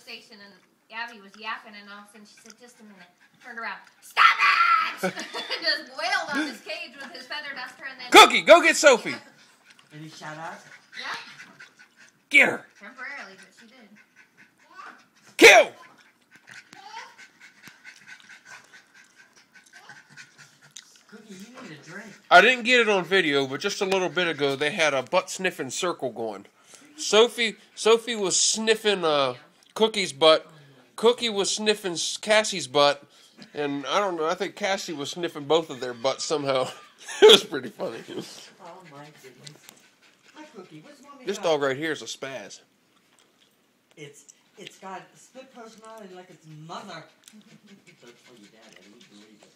station, and Abby was yapping, and all of a sudden she said, "Just a minute." Turned around, "Stop it!" Just wailed on his cage with his feather duster, and then Cookie, go get Sophie. Any shout out? Yeah. Get her. Temporarily, but she did. Kill. Cookie, you need a drink. I didn't get it on video, but just a little bit ago they had a butt sniffing circle going. Sophie was sniffing Cookie's butt. Cookie was sniffing Cassie's butt, and I don't know. I think Cassie was sniffing both of their butts somehow. It was pretty funny. Oh my goodness. Hi, Cookie. What's mommy This got? dog right here is a spaz. It's got split personality like its mother. Don't tell your dad. I wouldn't believe it.